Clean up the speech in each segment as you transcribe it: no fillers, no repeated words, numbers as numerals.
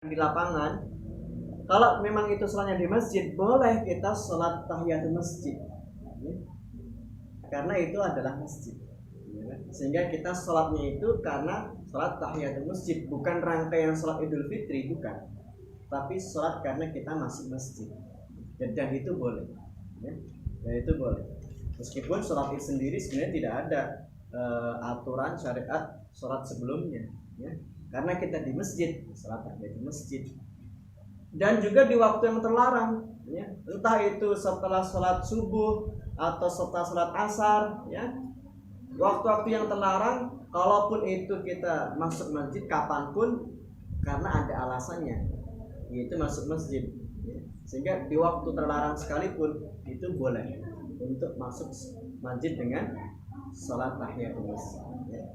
di lapangan, kalau memang itu sholatnya di masjid, boleh kita sholat tahiyatul masjid, karena itu adalah masjid. Sehingga kita sholatnya itu karena sholat tahiyatul masjid, bukan rangkaian sholat Idul Fitri, bukan. Tapi sholat karena kita masuk masjid, dan itu boleh. Dan itu boleh. Meskipun sholat itu sendiri sebenarnya tidak ada aturan syariat sholat sebelumnya, karena kita di masjid, sholat di masjid. Dan juga di waktu yang terlarang, entah itu setelah sholat subuh atau setelah sholat asar, waktu-waktu yang terlarang, kalaupun itu kita masuk masjid kapanpun, karena ada alasannya, yaitu masuk masjid. Sehingga di waktu terlarang sekalipun itu boleh untuk masuk masjid dengan sholat tahiyatul masjid.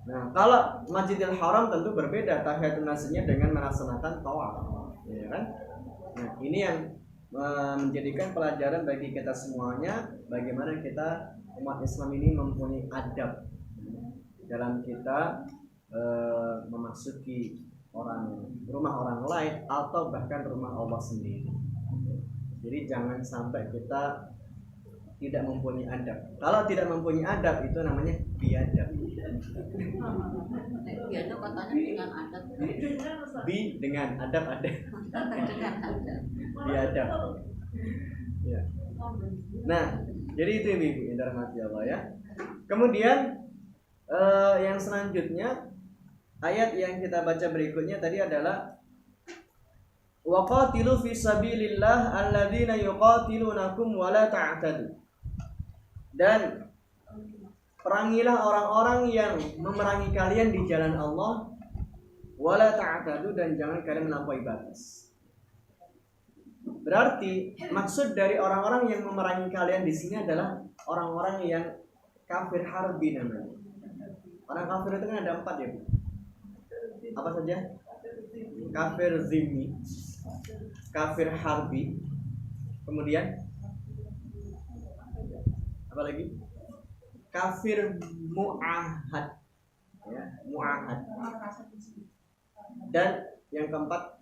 Nah, kalau Masjidil Haram tentu berbeda tahiyatul masjidnya dengan melaksanakan tawaf, kan? Nah, ini yang menjadikan pelajaran bagi kita semuanya, bagaimana kita umat Islam ini mempunyai adab dalam kita memasuki rumah orang lain atau bahkan rumah Allah sendiri. Jadi jangan sampai kita tidak mempunyai adab. Kalau tidak mempunyai adab itu namanya biadab. Biadab katanya dengan adab. Dengan adab ada. Biadab. Ya. Nah, jadi itu Ibu yang dirahmati Allah ya. Kemudian yang selanjutnya ayat yang kita baca berikutnya tadi adalah waqatilu fi sabilillah alladzina yuqatilunakum wa la ta'tadu. Dan perangilah orang-orang yang memerangi kalian di jalan Allah, wa la ta'tadu, dan jangan kalian melampaui batas. Berarti maksud dari orang-orang yang memerangi kalian di sini adalah orang-orang yang kafir harbi namanya. Orang kafir itu kan ada 4 ya, Bu. Apa saja? Kafir zimmi, kafir harbi, kemudian apa lagi? Kafir mu'ahad, mu'ahad. Dan yang keempat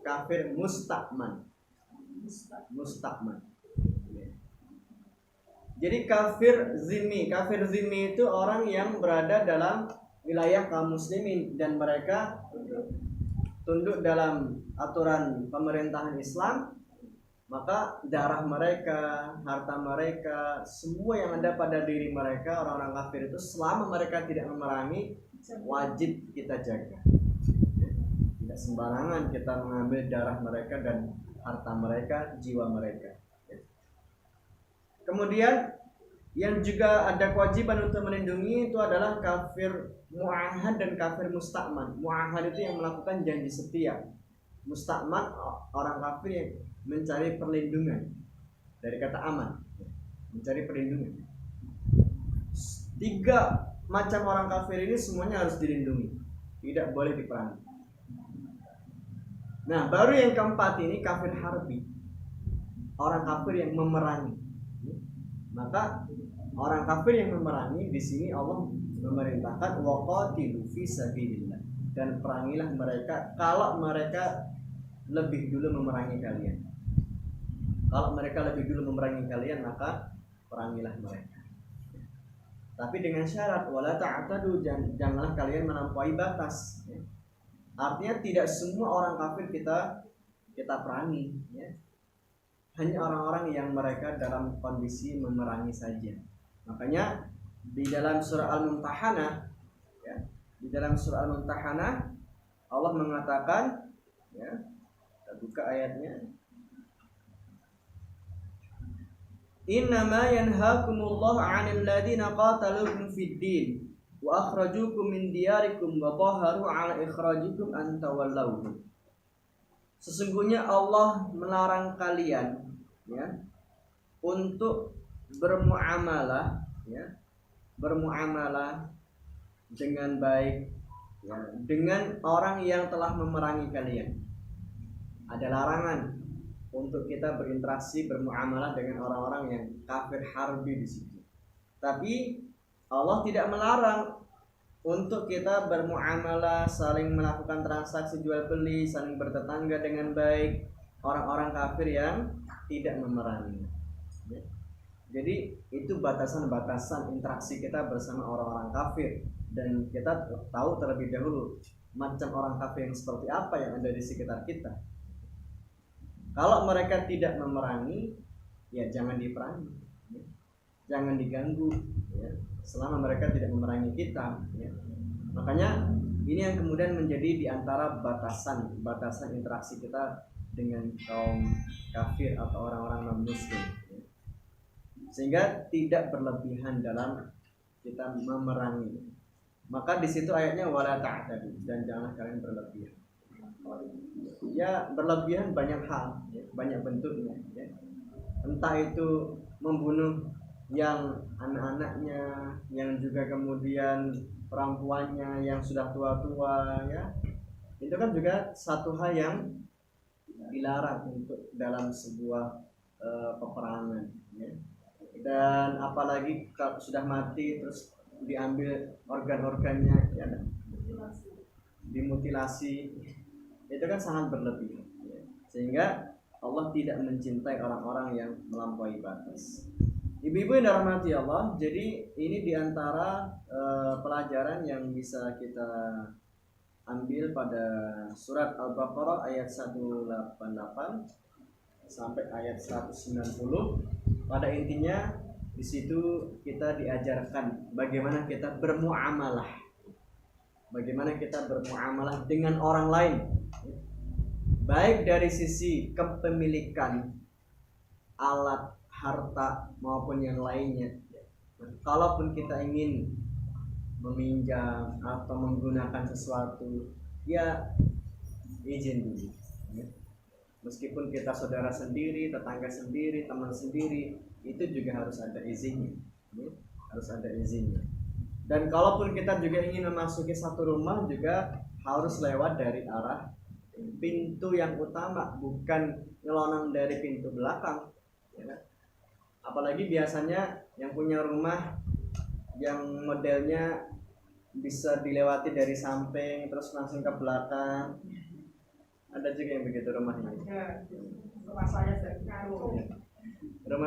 kafir mustakman. Jadi kafir zimmi itu orang yang berada dalam wilayah kaum muslimin dan mereka tunduk dalam aturan pemerintahan Islam, maka darah mereka, harta mereka, semua yang ada pada diri mereka, orang-orang kafir itu selama mereka tidak memerangi, wajib kita jaga. Tidak sembarangan kita mengambil darah mereka dan harta mereka, jiwa mereka. Kemudian yang juga ada kewajiban untuk melindungi itu adalah kafir mu'ahad dan kafir mustakman. Mu'ahad itu yang melakukan janji setia. Mustakman orang kafir yang mencari perlindungan, dari kata aman, mencari perlindungan. 3 macam orang kafir ini semuanya harus dilindungi, tidak boleh diperangi. Nah, baru yang keempat ini kafir harbi, orang kafir yang memerangi. Maka orang kafir yang memerangi di sini Allah memerintahkan waqatilu fi sabilillah, dan perangilah mereka kalau mereka lebih dulu memerangi kalian. Kalau mereka lebih dulu memerangi kalian, maka perangilah mereka. Tapi dengan syarat wala ta'tadu, janganlah kalian melampaui batas. Artinya tidak semua orang kafir kita perangi, hanya orang-orang yang mereka dalam kondisi memerangi saja. Makanya di dalam surah Al-Mumtahanah, Allah mengatakan, kita buka ayatnya. Innama yanhaakumullahu 'anil ladzina qataluukum fid din wa akhrajukum min diyarikum wa dhaharu 'ala ikhrajikum an tawallawhum. Sesungguhnya Allah melarang kalian untuk bermuamalah dengan baik dengan orang yang telah memerangi kalian. Ada larangan untuk kita berinteraksi, bermuamalah dengan orang-orang yang kafir harbi di situ. Tapi Allah tidak melarang untuk kita bermuamalah, saling melakukan transaksi jual beli, saling bertetangga dengan baik, orang-orang kafir yang tidak memerangi. Ya. Jadi itu batasan-batasan interaksi kita bersama orang-orang kafir, dan kita tahu terlebih dahulu macam orang kafir yang seperti apa yang ada di sekitar kita. Kalau mereka tidak memerangi, ya jangan diperangi, ya. Jangan diganggu, ya. Selama mereka tidak memerangi kita, ya. Makanya ini yang kemudian menjadi diantara batasan interaksi kita dengan kaum kafir atau orang-orang non-muslim, ya. Sehingga tidak berlebihan dalam kita memerangi. Maka di situ ayatnya wala ta'tadu, dan jangan kalian berlebihan. Ya, berlebihan banyak hal, ya, banyak bentuknya, ya. Entah itu membunuh yang anak-anaknya, yang juga kemudian perempuannya yang sudah tua-tua, ya. Itu kan juga satu hal yang dilarang untuk dalam sebuah peperangan, ya. Dan apalagi kalau sudah mati terus diambil organ-organnya, ya, dimutilasi, itu kan sangat berlebihan, ya. Sehingga Allah tidak mencintai orang-orang yang melampaui batas. Ibu-ibu yang dirahmati Allah, jadi ini diantara pelajaran yang bisa kita ambil pada surat Al-Baqarah ayat 188 sampai ayat 190. Pada intinya di situ kita diajarkan bagaimana kita bermuamalah, bagaimana kita bermuamalah dengan orang lain, baik dari sisi kepemilikan alat, harta maupun yang lainnya. Kalaupun kita ingin meminjam atau menggunakan sesuatu, ya izin dulu, ya. Meskipun kita saudara sendiri, tetangga sendiri, teman sendiri, itu juga harus ada izinnya, ya. Harus ada izinnya. Dan kalaupun kita juga ingin memasuki satu rumah, juga harus lewat dari arah pintu yang utama, bukan nyelonong dari pintu belakang, ya. Apalagi biasanya yang punya rumah yang modelnya bisa dilewati dari samping terus langsung ke belakang, ada juga yang begitu rumahnya. Rumah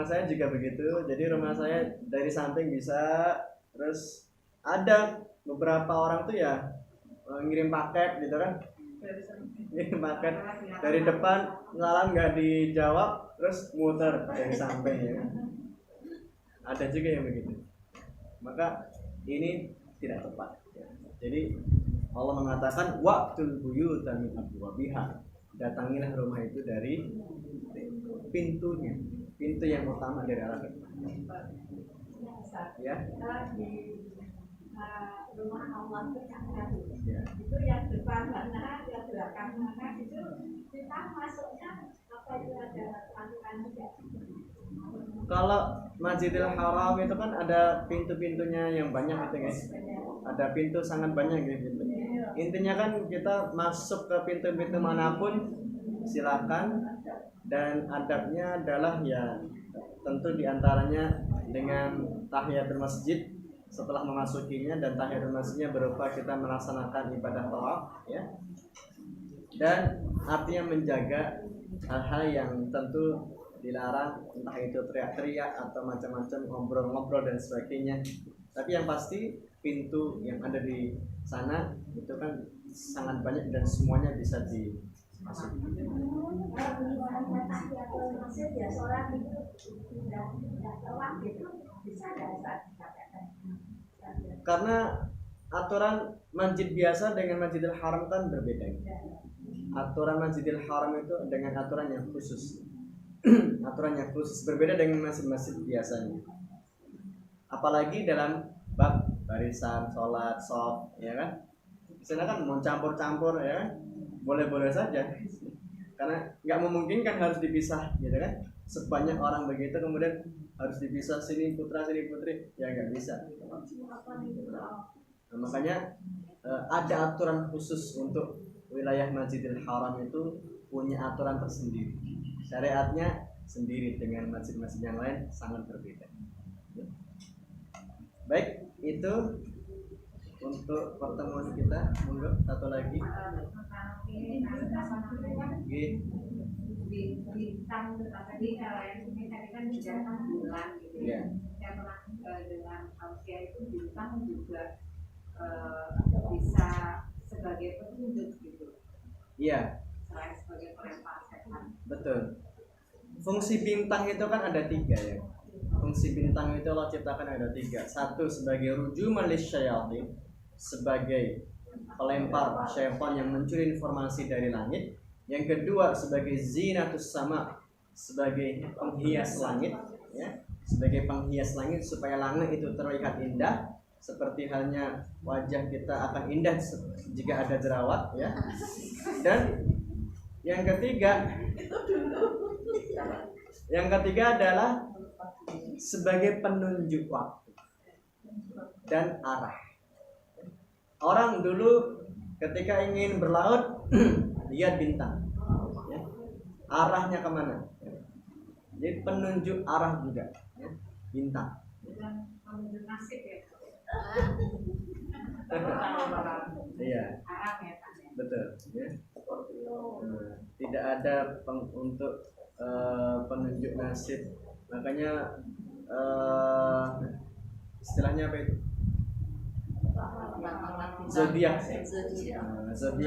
saya juga begitu. Jadi rumah saya dari samping bisa, terus ada beberapa orang tuh ya ngirim paket gitu kan, ngirim paket dari depan, salam nggak dijawab, terus muter dari samping, ya. Ada juga yang begitu. Maka ini tidak tepat, ya. Jadi Allah mengatakan waqtul buyuta min abwabiha, datangilah rumah itu dari pintunya, pintu yang utama dari arah ya. Rumah Allah itu yang satu, Ya. Itu yang depan mana, yang belakang mana, itu kita masuknya apa itu ada aturan juga. Kalau Masjidil Haram itu kan ada pintu-pintunya yang banyak itu, guys. Ada pintu sangat banyak gitu. Intinya kan kita masuk ke pintu-pintu manapun silakan, dan adabnya adalah ya tentu diantaranya dengan tahiyatul masjid setelah memasukinya, dan tahiyatul masjidnya berupa kita melaksanakan ibadah tawaf, ya. Dan artinya menjaga hal-hal yang tentu dilarang, entah itu teriak-teriak atau macam-macam ngobrol-ngobrol dan sebagainya. Tapi yang pasti pintu yang ada di sana itu kan sangat banyak dan semuanya bisa dimasuki. Karena aturan masjid biasa dengan Masjidil Haram kan berbeda. Aturan Masjidil Haram itu dengan aturan yang khusus. Aturan yang khusus berbeda dengan masjid-masjid biasanya. Apalagi dalam bab barisan, sholat, shaf, ya kan? Di sana kan mau campur-campur, ya kan? Boleh-boleh saja. Karena nggak memungkinkan harus dipisah, gitu kan? Sebanyak orang begitu kemudian harus dipisah, sini putra sini putri, ya nggak bisa. Nah, makanya ada aturan khusus untuk wilayah Masjidil Haram, itu punya aturan tersendiri. Syariatnya sendiri, dengan masjid-masjid yang lain sangat berbeda. Baik, itu untuk pertemuan kita. Monggo satu lagi. Oke. Bintang tadi yang ini tadi kan bicara bulan gitu ya. Saya pernah dengan Ausia itu bintang juga bisa sebagai petunjuk gitu. Iya. Selain sebagai pelempar setan. Betul. Fungsi bintang itu kan ada 3 ya. Fungsi bintang itu Allah ciptakan ada 3. Satu sebagai rujuman lisyayatin, sebagai pelempar syaitan yang mencuri informasi dari langit. Yang kedua sebagai zinatus sama, sebagai penghias langit ya, sebagai penghias langit supaya langit itu terlihat indah, seperti halnya wajah kita akan indah jika ada jerawat ya. Dan yang ketiga adalah sebagai penunjuk waktu dan arah. Orang dulu ketika ingin berlaut lihat bintang ya. Arahnya kemana ya. Jadi penunjuk arah juga ya. Bintang Dan penunjuk nasib ya. Iya, Arab ya Pak. betul ya. Tidak ada untuk penunjuk nasib. Makanya istilahnya apa itu? Zodiak.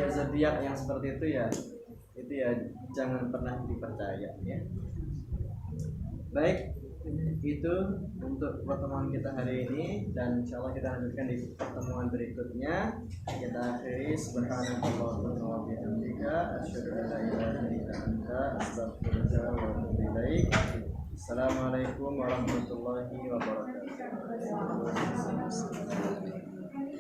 Zodiak yang seperti itu ya jangan pernah dipercaya ya. Baik, itu untuk pertemuan kita hari ini, dan insyaallah kita lanjutkan di pertemuan berikutnya. Kita akhiri subhanallah wa bihamdika asyhadu an la ilaha illa anta astaghfiruka wa atubu ilaik. Assalamualaikum warahmatullahi wabarakatuh.